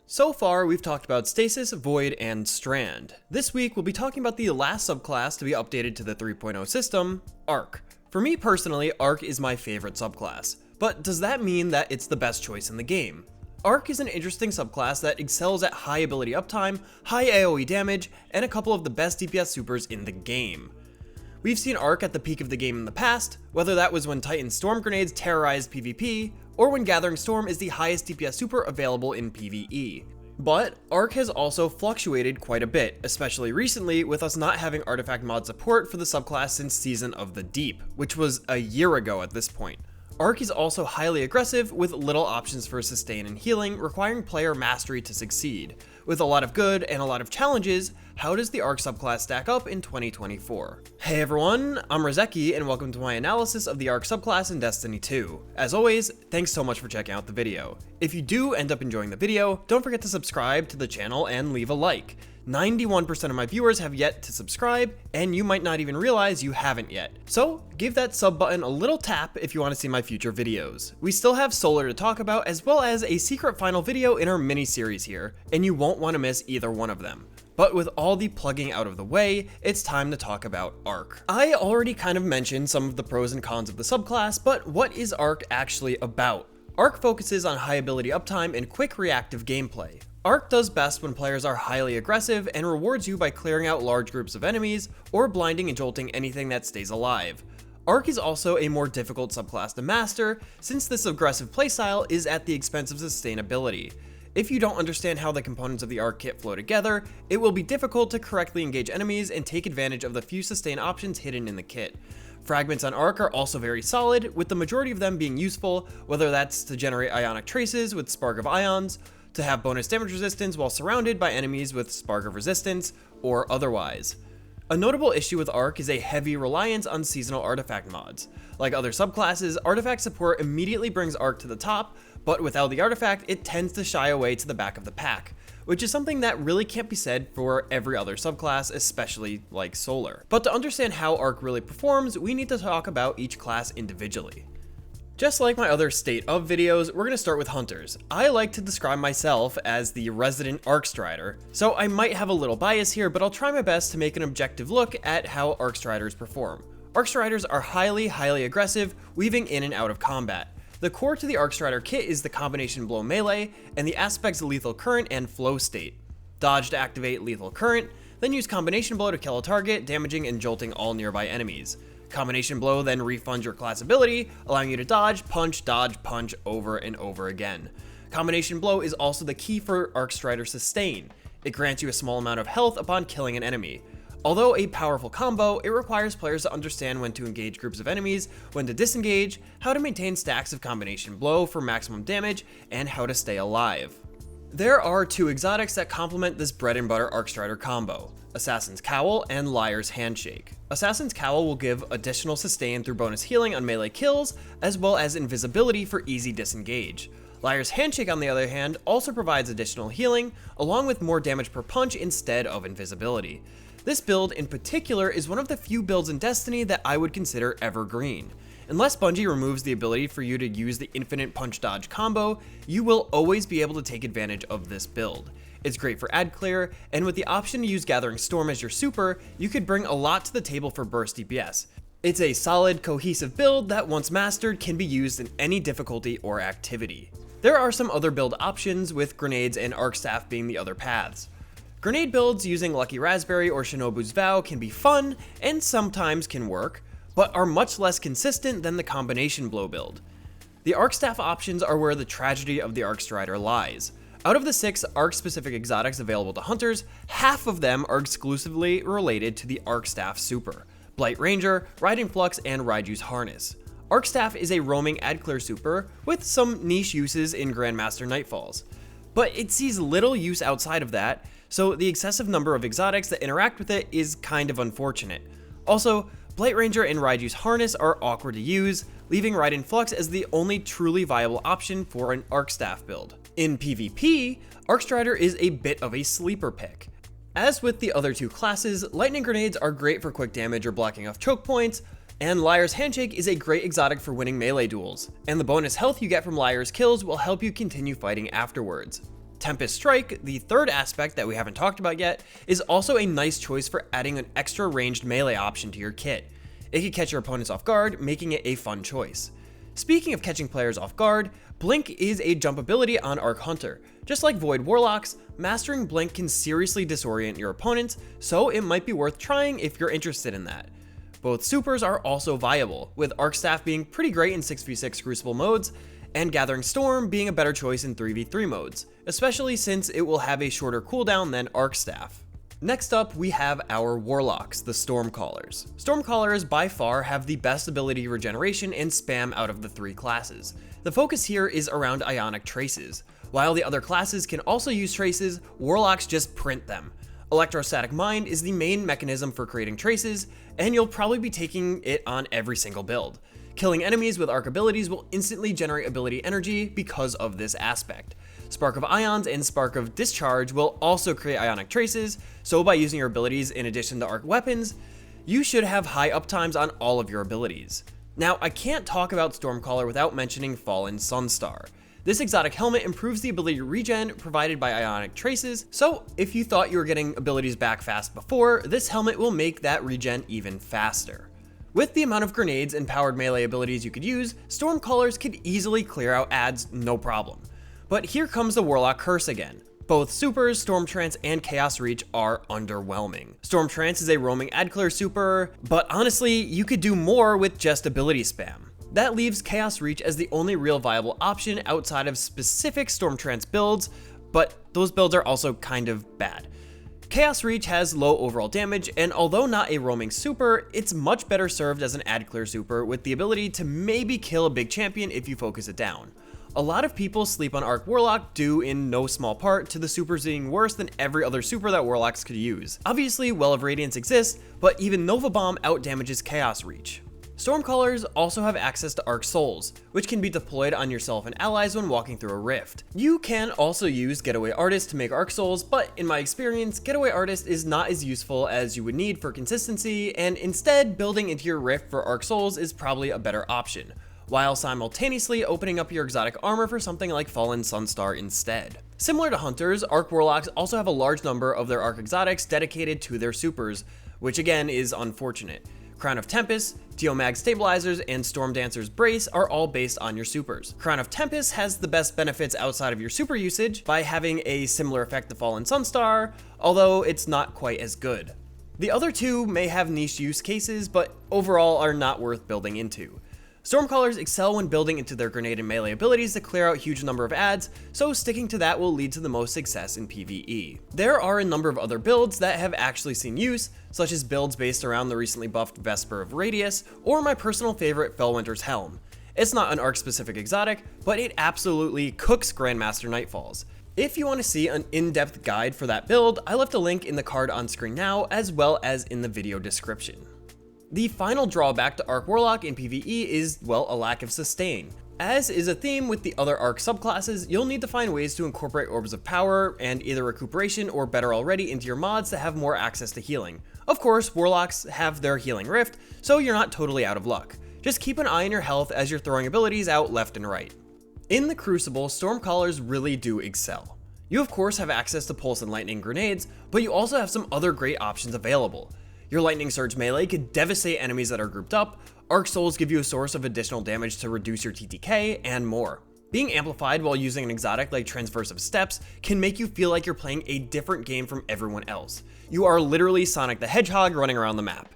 So far, we've talked about Stasis, Void, and Strand. This week, we'll be talking about the last subclass to be updated to the 3.0 system, Arc. For me personally, Arc is my favorite subclass, but does that mean that it's the best choice in the game? Arc is an interesting subclass that excels at high ability uptime, high AoE damage, and a couple of the best DPS supers in the game. We've seen Arc at the peak of the game in the past, whether that was when Titan Storm Grenades terrorized PvP, or when Gathering Storm is the highest DPS super available in PvE. But Arc has also fluctuated quite a bit, especially recently with us not having artifact mod support for the subclass since Season of the Deep, which was a year ago at this point. Arc is also highly aggressive with little options for sustain and healing, requiring player mastery to succeed. With a lot of good and a lot of challenges, how does the Arc subclass stack up in 2024? Hey everyone, I'm Rozeki and welcome to my analysis of the Arc subclass in Destiny 2. As always, thanks so much for checking out the video. If you do end up enjoying the video, don't forget to subscribe to the channel and leave a like. 91% of my viewers have yet to subscribe, and you might not even realize you haven't yet. So give that sub button a little tap if you want to see my future videos. We still have Solar to talk about, as well as a secret final video in our mini series here, and you won't want to miss either one of them. But with all the plugging out of the way, it's time to talk about Arc. I already kind of mentioned some of the pros and cons of the subclass, but what is Arc actually about? Arc focuses on high ability uptime and quick reactive gameplay. Arc does best when players are highly aggressive and rewards you by clearing out large groups of enemies or blinding and jolting anything that stays alive. Arc is also a more difficult subclass to master since this aggressive playstyle is at the expense of sustainability. If you don't understand how the components of the Arc kit flow together, it will be difficult to correctly engage enemies and take advantage of the few sustain options hidden in the kit. Fragments on Arc are also very solid, with the majority of them being useful, whether that's to generate ionic traces with Spark of Ions, to have bonus damage resistance while surrounded by enemies with Spark of Resistance, or otherwise. A notable issue with Arc is a heavy reliance on seasonal artifact mods. Like other subclasses, artifact support immediately brings Arc to the top, but without the artifact, it tends to shy away to the back of the pack, which is something that really can't be said for every other subclass, especially like Solar. But to understand how Arc really performs, we need to talk about each class individually. Just like my other State of videos, we're going to start with Hunters. I like to describe myself as the resident Arc Strider, so I might have a little bias here, but I'll try my best to make an objective look at how Arc Striders perform. Arc Striders are highly aggressive, weaving in and out of combat. The core to the Arc Strider kit is the combination blow melee, and the aspects Lethal Current and Flow State. Dodge to activate Lethal Current, then use Combination Blow to kill a target, damaging and jolting all nearby enemies. Combination Blow then refunds your class ability, allowing you to dodge, punch, over and over again. Combination Blow is also the key for Arc Strider Sustain. It grants you a small amount of health upon killing an enemy. Although a powerful combo, it requires players to understand when to engage groups of enemies, when to disengage, how to maintain stacks of Combination Blow for maximum damage, and how to stay alive. There are two exotics that complement this bread and butter Arc Strider combo: Assassin's Cowl and Liar's Handshake. Assassin's Cowl will give additional sustain through bonus healing on melee kills, as well as invisibility for easy disengage. Liar's Handshake, on the other hand, also provides additional healing, along with more damage per punch instead of invisibility. This build in particular is one of the few builds in Destiny that I would consider evergreen. Unless Bungie removes the ability for you to use the infinite punch dodge combo, you will always be able to take advantage of this build. It's great for ad clear, and with the option to use Gathering Storm as your super, you could bring a lot to the table for burst DPS. It's a solid, cohesive build that once mastered can be used in any difficulty or activity. There are some other build options, with Grenades and Arc Staff being the other paths. Grenade builds using Lucky Raspberry or Shinobu's Vow can be fun, and sometimes can work, but are much less consistent than the Combination Blow build. The Arc Staff options are where the tragedy of the Arc Strider lies. Out of the 6 Arc-specific exotics available to Hunters, half of them are exclusively related to the Arc Staff super: Blight Ranger, Riding Flux, and Raiju's Harness. Arc Staff is a roaming ad-clear super with some niche uses in Grandmaster Nightfalls, but it sees little use outside of that, so the excessive number of exotics that interact with it is kind of unfortunate. Also, Blight Ranger and Raiju's Harness are awkward to use, leaving Riding Flux as the only truly viable option for an Arc Staff build. In PvP, Arc Strider is a bit of a sleeper pick. As with the other two classes, Lightning Grenades are great for quick damage or blocking off choke points, and Liar's Handshake is a great exotic for winning melee duels, and the bonus health you get from Liar's kills will help you continue fighting afterwards. Tempest Strike, the third aspect that we haven't talked about yet, is also a nice choice for adding an extra ranged melee option to your kit. It can catch your opponents off guard, making it a fun choice. Speaking of catching players off guard, Blink is a jump ability on Arc Hunter. Just like Void Warlocks, mastering Blink can seriously disorient your opponents, so it might be worth trying if you're interested in that. Both supers are also viable, with Arc Staff being pretty great in 6v6 Crucible modes, and Gathering Storm being a better choice in 3v3 modes, especially since it will have a shorter cooldown than Arc Staff. Next up, we have our Warlocks, the Stormcallers. Stormcallers by far have the best ability regeneration and spam out of the three classes. The focus here is around Ionic Traces. While the other classes can also use traces, Warlocks just print them. Electrostatic Mind is the main mechanism for creating traces, and you'll probably be taking it on every single build. Killing enemies with arc abilities will instantly generate ability energy because of this aspect. Spark of Ions and Spark of Discharge will also create Ionic Traces, so by using your abilities in addition to arc weapons, you should have high uptimes on all of your abilities. Now, I can't talk about Stormcaller without mentioning Fallen Sunstar. This exotic helmet improves the ability regen provided by Ionic Traces, so if you thought you were getting abilities back fast before, this helmet will make that regen even faster. With the amount of grenades and powered melee abilities you could use, Stormcallers could easily clear out adds no problem. But here comes the Warlock curse again. Both supers, Storm Trance and Chaos Reach are underwhelming. Storm Trance is a roaming ad clear super, but honestly, you could do more with just ability spam. That leaves Chaos Reach as the only real viable option outside of specific Storm Trance builds, but those builds are also kind of bad. Chaos Reach has low overall damage, and although not a roaming super, it's much better served as an ad clear super with the ability to maybe kill a big champion if you focus it down. A lot of people sleep on Arc Warlock due in no small part to the supers being worse than every other super that Warlocks could use. Obviously, Well of Radiance exists, but even Nova Bomb outdamages Chaos Reach. Stormcallers also have access to Arc Souls, which can be deployed on yourself and allies when walking through a rift. You can also use Getaway Artist to make Arc Souls, but in my experience, Getaway Artist is not as useful as you would need for consistency, and instead, building into your rift for Arc Souls is probably a better option, while simultaneously opening up your exotic armor for something like Fallen Sunstar instead. Similar to Hunters, Arc Warlocks also have a large number of their Arc exotics dedicated to their supers, which again is unfortunate. Crown of Tempest, Geomag Stabilizers, and Storm Dancer's Brace are all based on your supers. Crown of Tempest has the best benefits outside of your super usage by having a similar effect to Fallen Sunstar, although it's not quite as good. The other two may have niche use cases, but overall are not worth building into. Stormcallers excel when building into their grenade and melee abilities to clear out a huge number of adds, so sticking to that will lead to the most success in PvE. There are a number of other builds that have actually seen use, such as builds based around the recently buffed Vesper of Radius, or my personal favorite Fellwinter's Helm. It's not an arc-specific exotic, but it absolutely cooks Grandmaster Nightfalls. If you want to see an in-depth guide for that build, I left a link in the card on screen now, as well as in the video description. The final drawback to Arc Warlock in PvE is, well, a lack of sustain. As is a theme with the other Arc subclasses, you'll need to find ways to incorporate Orbs of Power and either Recuperation or Better Already into your mods to have more access to healing. Of course, Warlocks have their Healing Rift, so you're not totally out of luck. Just keep an eye on your health as you're throwing abilities out left and right. In the Crucible, Stormcallers really do excel. You of course have access to Pulse and Lightning grenades, but you also have some other great options available. Your Lightning Surge melee could devastate enemies that are grouped up, Arc Souls give you a source of additional damage to reduce your TTK, and more. Being amplified while using an exotic like Transversive Steps can make you feel like you're playing a different game from everyone else. You are literally Sonic the Hedgehog running around the map.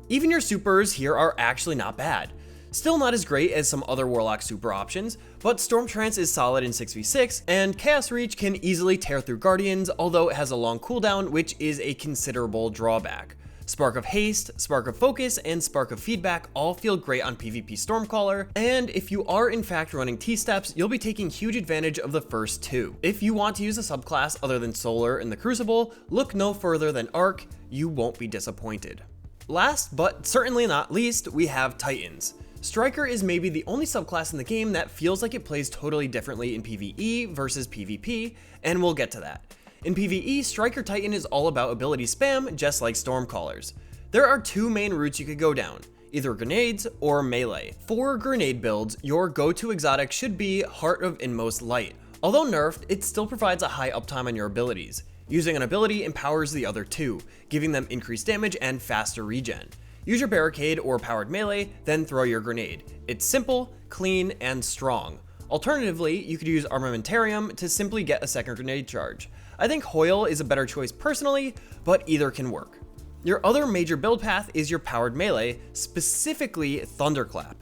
Even your supers here are actually not bad. Still not as great as some other Warlock super options, but Storm Trance is solid in 6v6, and Chaos Reach can easily tear through Guardians, although it has a long cooldown, which is a considerable drawback. Spark of Haste, Spark of Focus, and Spark of Feedback all feel great on PvP Stormcaller, and if you are in fact running T-Steps, you'll be taking huge advantage of the first two. If you want to use a subclass other than Solar in the Crucible, look no further than Arc, you won't be disappointed. Last, but certainly not least, we have Titans. Striker is maybe the only subclass in the game that feels like it plays totally differently in PvE versus PvP, and we'll get to that. In PvE, Striker Titan is all about ability spam, just like Stormcallers. There are two main routes you could go down, either grenades or melee. For grenade builds, your go-to exotic should be Heart of Inmost Light, Although nerfed, it still provides a high uptime on your abilities. Using an ability empowers the other two, giving them increased damage and faster regen. Use your barricade or powered melee, then throw your grenade. It's simple, clean, and strong. Alternatively, you could use Armamentarium to simply get a second grenade charge. I think Hoyle is a better choice personally, but either can work. Your other major build path is your powered melee, specifically Thunderclap.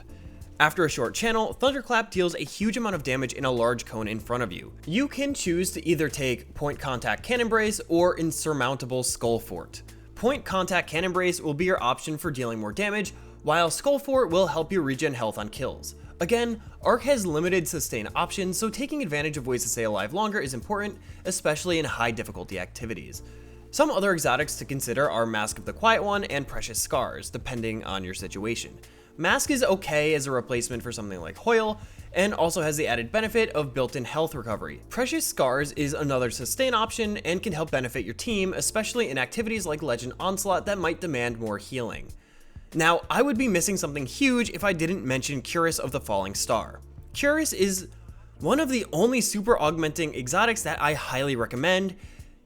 After a short channel, Thunderclap deals a huge amount of damage in a large cone in front of you. You can choose to either take Point Contact Cannon Brace or Insurmountable Skull Fort. Point Contact Cannon Brace will be your option for dealing more damage, while Skull Fort will help you regen health on kills. Again, Arc has limited sustain options, so taking advantage of ways to stay alive longer is important, especially in high difficulty activities. Some other exotics to consider are Mask of the Quiet One and Precious Scars, depending on your situation. Mask is okay as a replacement for something like Hoyle, and also has the added benefit of built-in health recovery. Precious Scars is another sustain option and can help benefit your team, especially in activities like Legend Onslaught that might demand more healing. Now, I would be missing something huge if I didn't mention Cuirass of the Falling Star. Cuirass is one of the only super augmenting exotics that I highly recommend,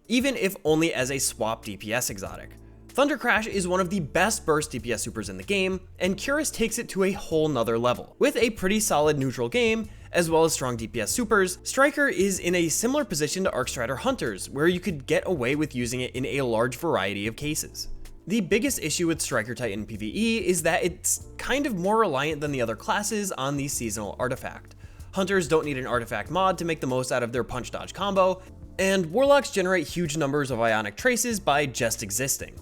even if only as a swap DPS exotic. Thunder Crash is one of the best burst DPS supers in the game, and Cuirass takes it to a whole nother level. With a pretty solid neutral game, as well as strong DPS supers, Striker is in a similar position to Arcstrider Hunters, where you could get away with using it in a large variety of cases. The biggest issue with Striker Titan PvE is that it's kind of more reliant than the other classes on the seasonal artifact. Hunters don't need an artifact mod to make the most out of their punch dodge combo, and Warlocks generate huge numbers of ionic traces by just existing.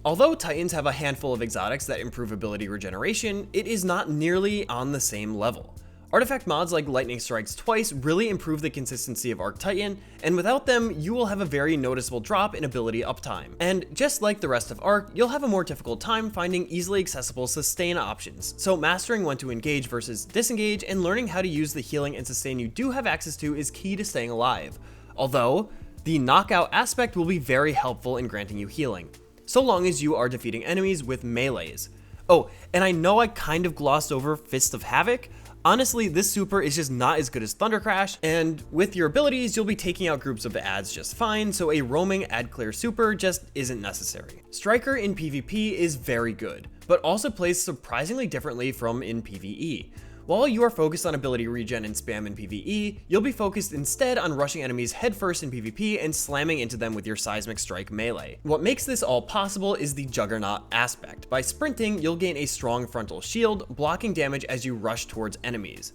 Although Titans have a handful of exotics that improve ability regeneration, it is not nearly on the same level. Artifact mods like Lightning Strikes Twice really improve the consistency of Arc Titan, and without them, you will have a very noticeable drop in ability uptime. And just like the rest of Arc, you'll have a more difficult time finding easily accessible sustain options, so mastering when to engage versus disengage and learning how to use the healing and sustain you do have access to is key to staying alive. Although, the knockout aspect will be very helpful in granting you healing, so long as you are defeating enemies with melees. Oh, and I know I kind of glossed over Fist of Havoc. Honestly, this super is just not as good as Thunder Crash, and with your abilities, you'll be taking out groups of ads just fine, so a roaming ad clear super just isn't necessary. Striker in PvP is very good, but also plays surprisingly differently from in PvE. While you are focused on ability regen and spam in PvE, you'll be focused instead on rushing enemies headfirst in PvP and slamming into them with your Seismic Strike melee. What makes this all possible is the Juggernaut aspect. By sprinting, you'll gain a strong frontal shield, blocking damage as you rush towards enemies.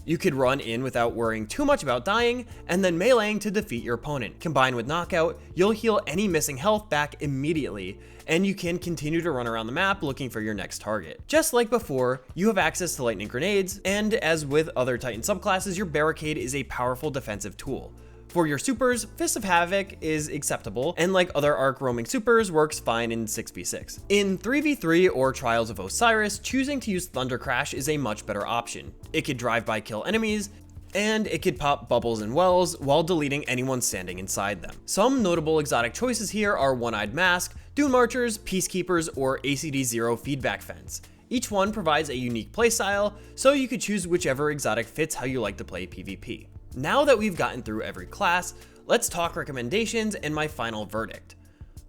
You could run in without worrying too much about dying, and then meleeing to defeat your opponent. Combined with Knockout, you'll heal any missing health back immediately, and you can continue to run around the map looking for your next target. Just like before, you have access to lightning grenades, and as with other Titan subclasses, your barricade is a powerful defensive tool. For your supers, Fist of Havoc is acceptable, and like other Arc roaming supers, works fine in 6v6. In 3v3 or Trials of Osiris, choosing to use Thunder Crash is a much better option. It could drive-by kill enemies, and it could pop bubbles and wells while deleting anyone standing inside them. Some notable exotic choices here are One-Eyed Mask, Dune Marchers, Peacekeepers, or ACD0 Feedback Fence. Each one provides a unique playstyle, so you could choose whichever exotic fits how you like to play PvP. Now that we've gotten through every class, let's talk recommendations and my final verdict.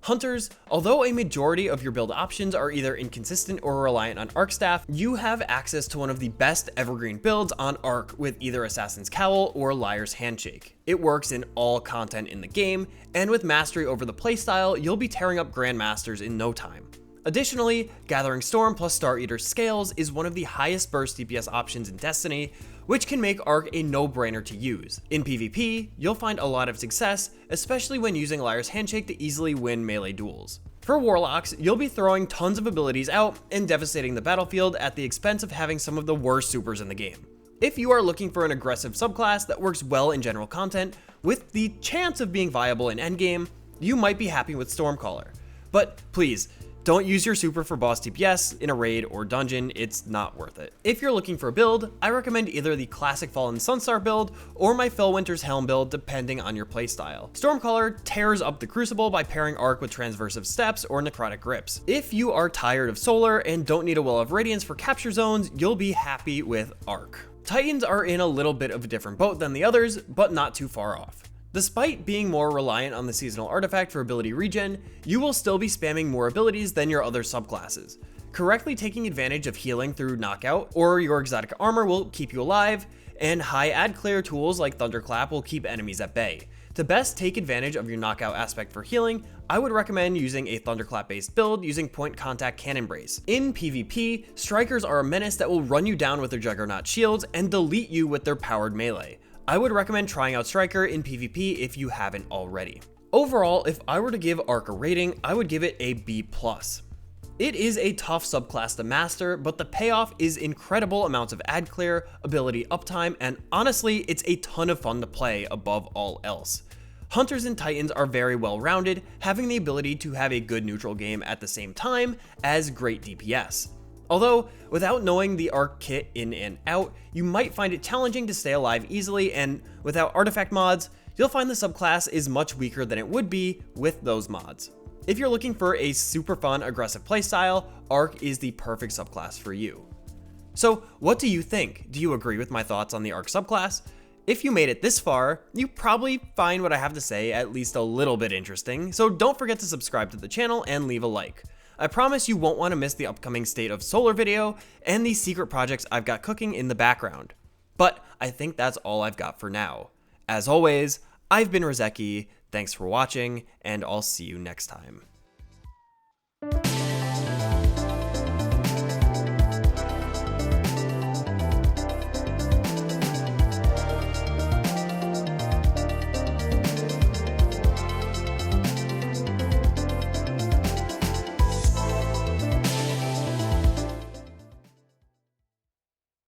Hunters, although a majority of your build options are either inconsistent or reliant on Arc Staff, you have access to one of the best evergreen builds on Arc with either Assassin's Cowl or Liar's Handshake. It works in all content in the game, and with mastery over the playstyle, you'll be tearing up Grandmasters in no time. Additionally, Gathering Storm plus Star Eater Scales is one of the highest burst DPS options in Destiny, which can make Arc a no-brainer to use. In PvP, you'll find a lot of success, especially when using Liar's Handshake to easily win melee duels. For Warlocks, you'll be throwing tons of abilities out and devastating the battlefield at the expense of having some of the worst supers in the game. If you are looking for an aggressive subclass that works well in general content, with the chance of being viable in endgame, you might be happy with Stormcaller. But please, don't use your super for boss DPS in a raid or dungeon, it's not worth it. If you're looking for a build, I recommend either the classic Fallen Sunstar build or my Fellwinter's Helm build depending on your playstyle. Stormcaller tears up the Crucible by pairing Arc with Transversive Steps or Necrotic Grips. If you are tired of Solar and don't need a Well of Radiance for capture zones, you'll be happy with Arc. Titans are in a little bit of a different boat than the others, but not too far off. Despite being more reliant on the seasonal artifact for ability regen, you will still be spamming more abilities than your other subclasses. Correctly taking advantage of healing through knockout or your exotic armor will keep you alive, and high ad clear tools like Thunderclap will keep enemies at bay. To best take advantage of your knockout aspect for healing, I would recommend using a Thunderclap based build using point contact cannon brace. In PvP, strikers are a menace that will run you down with their juggernaut shields and delete you with their powered melee. I would recommend trying out Striker in PvP if you haven't already. Overall, if I were to give Arc a rating, I would give it a B+. It is a tough subclass to master, but the payoff is incredible amounts of ad clear, ability uptime, and honestly, it's a ton of fun to play above all else. Hunters and Titans are very well rounded, having the ability to have a good neutral game at the same time as great DPS. Although, without knowing the Arc kit in and out, you might find it challenging to stay alive easily, and without artifact mods, you'll find the subclass is much weaker than it would be with those mods. If you're looking for a super fun, aggressive playstyle, Arc is the perfect subclass for you. So, what do you think? Do you agree with my thoughts on the Arc subclass? If you made it this far, you probably find what I have to say at least a little bit interesting, so don't forget to subscribe to the channel and leave a like. I promise you won't want to miss the upcoming State of Solar video and the secret projects I've got cooking in the background. But I think that's all I've got for now. As always, I've been Rizeki, thanks for watching, and I'll see you next time.